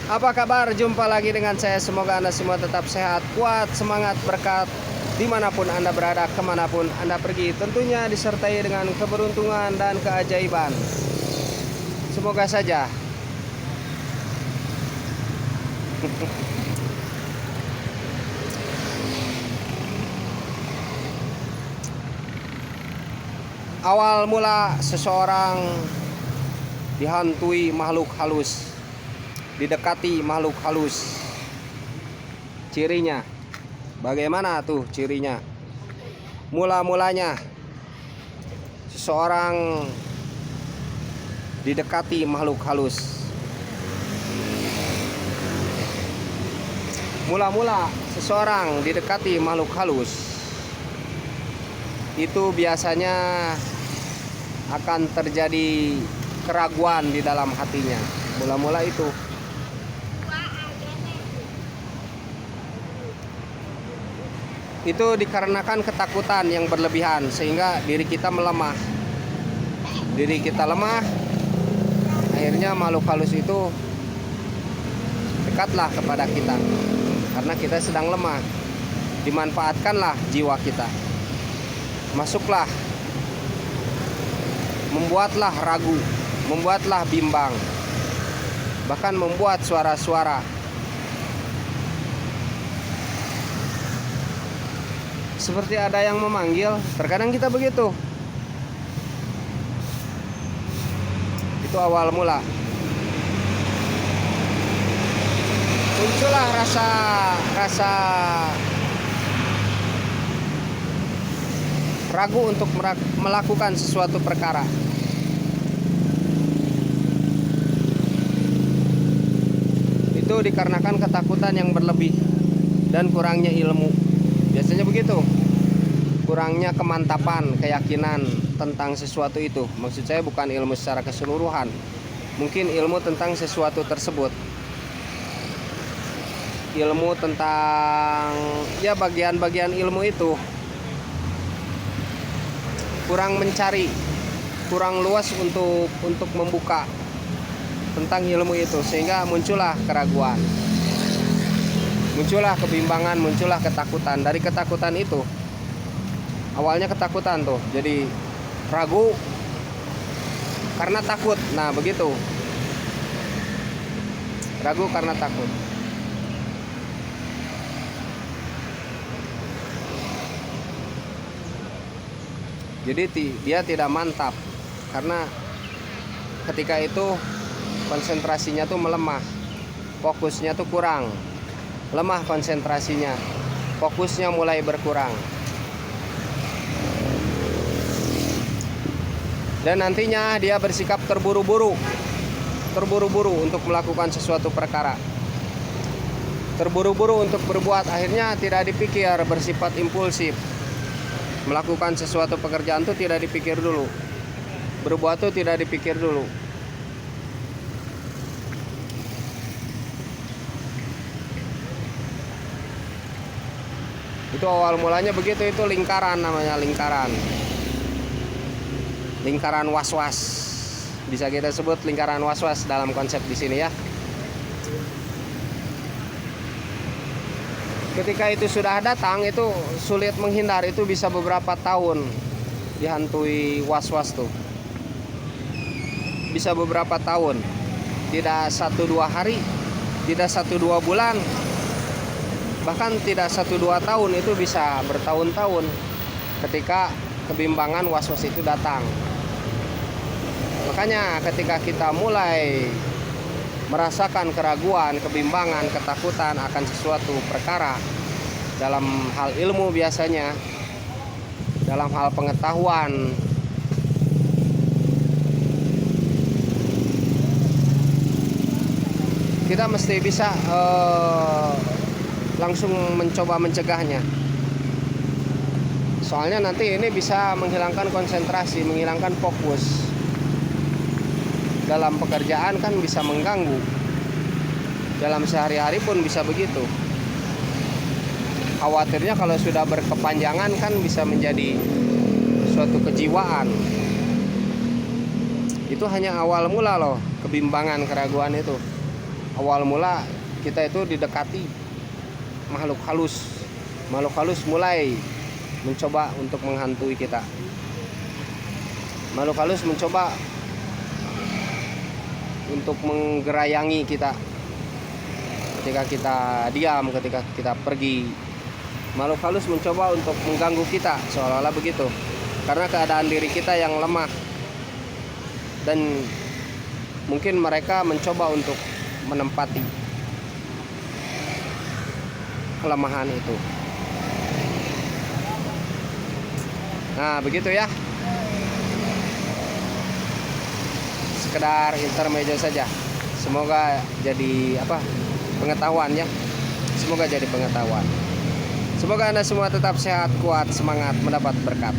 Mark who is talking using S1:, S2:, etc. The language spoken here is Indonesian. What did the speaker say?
S1: Apa kabar? Jumpa lagi dengan saya. Semoga Anda semua tetap sehat, kuat, semangat, berkat dimanapun Anda berada, kemanapun Anda pergi. Tentunya disertai dengan keberuntungan dan keajaiban. Semoga saja. Awal mula seseorang dihantui makhluk halus, didekati makhluk halus. Cirinya bagaimana tuh cirinya? Mula-mulanya seseorang didekati makhluk halus. Mula-mula seseorang didekati makhluk halus itu biasanya akan terjadi keraguan di dalam hatinya. Mula-mula itu dikarenakan ketakutan yang berlebihan sehingga diri kita melemah. Diri kita lemah, akhirnya makhluk halus itu dekatlah kepada kita karena kita sedang lemah. Dimanfaatkanlah jiwa kita, masuklah, membuatlah ragu, membuatlah bimbang, bahkan membuat suara-suara seperti ada yang memanggil. Terkadang kita begitu. Itu awal mula. Muncullah rasa ragu untuk melakukan sesuatu perkara. Itu dikarenakan ketakutan yang berlebih dan kurangnya ilmu. Biasanya begitu. Kurangnya kemantapan, keyakinan tentang sesuatu itu. Maksud saya bukan ilmu secara keseluruhan. Mungkin ilmu tentang sesuatu tersebut. Ilmu tentang ya bagian-bagian ilmu itu kurang mencari, kurang luas untuk membuka tentang ilmu itu, sehingga muncullah keraguan, muncullah kebimbangan, muncullah ketakutan. Dari ketakutan itu, awalnya ketakutan tuh jadi ragu karena takut. Nah begitu, ragu karena takut. Jadi dia tidak mantap karena ketika itu konsentrasinya tuh melemah, fokusnya tuh kurang, lemah konsentrasinya, fokusnya mulai berkurang. Dan nantinya dia bersikap terburu-buru untuk melakukan sesuatu perkara, terburu-buru untuk berbuat, akhirnya tidak dipikir, bersifat impulsif. Melakukan sesuatu pekerjaan itu tidak dipikir dulu, berbuat itu tidak dipikir dulu. Itu awal mulanya begitu. Itu lingkaran, namanya lingkaran was-was. Bisa kita sebut lingkaran was-was dalam konsep di sini ya. Ketika itu sudah datang, itu sulit menghindar. Itu bisa beberapa tahun dihantui was-was tuh. Bisa beberapa tahun. Tidak 1-2 hari, tidak 1-2 bulan, bahkan tidak 1-2 tahun. Itu bisa bertahun-tahun ketika kebimbangan was-was itu datang. Makanya ketika kita mulai merasakan keraguan, kebimbangan, ketakutan akan sesuatu perkara, dalam hal ilmu biasanya, dalam hal pengetahuan, kita mesti bisa langsung mencoba mencegahnya. Soalnya nanti ini bisa menghilangkan konsentrasi, menghilangkan fokus. Dalam pekerjaan kan bisa mengganggu. Dalam sehari-hari pun bisa begitu. Khawatirnya kalau sudah berkepanjangan kan bisa menjadi suatu kejiwaan. Itu hanya awal mula loh, kebimbangan, keraguan itu. awal mula kita itu didekati makhluk halus. Makhluk halus mulai mencoba untuk menghantui kita. Makhluk halus mencoba untuk menggerayangi kita ketika kita diam, ketika kita pergi. Makhluk halus mencoba untuk mengganggu kita, seolah-olah begitu, karena keadaan diri kita yang lemah. Dan mungkin mereka mencoba untuk menempati kelemahan itu. Nah, begitu ya. Sekedar intermezzo saja. Semoga jadi pengetahuan ya. Semoga jadi pengetahuan. Semoga Anda semua tetap sehat, kuat, semangat, mendapat berkat.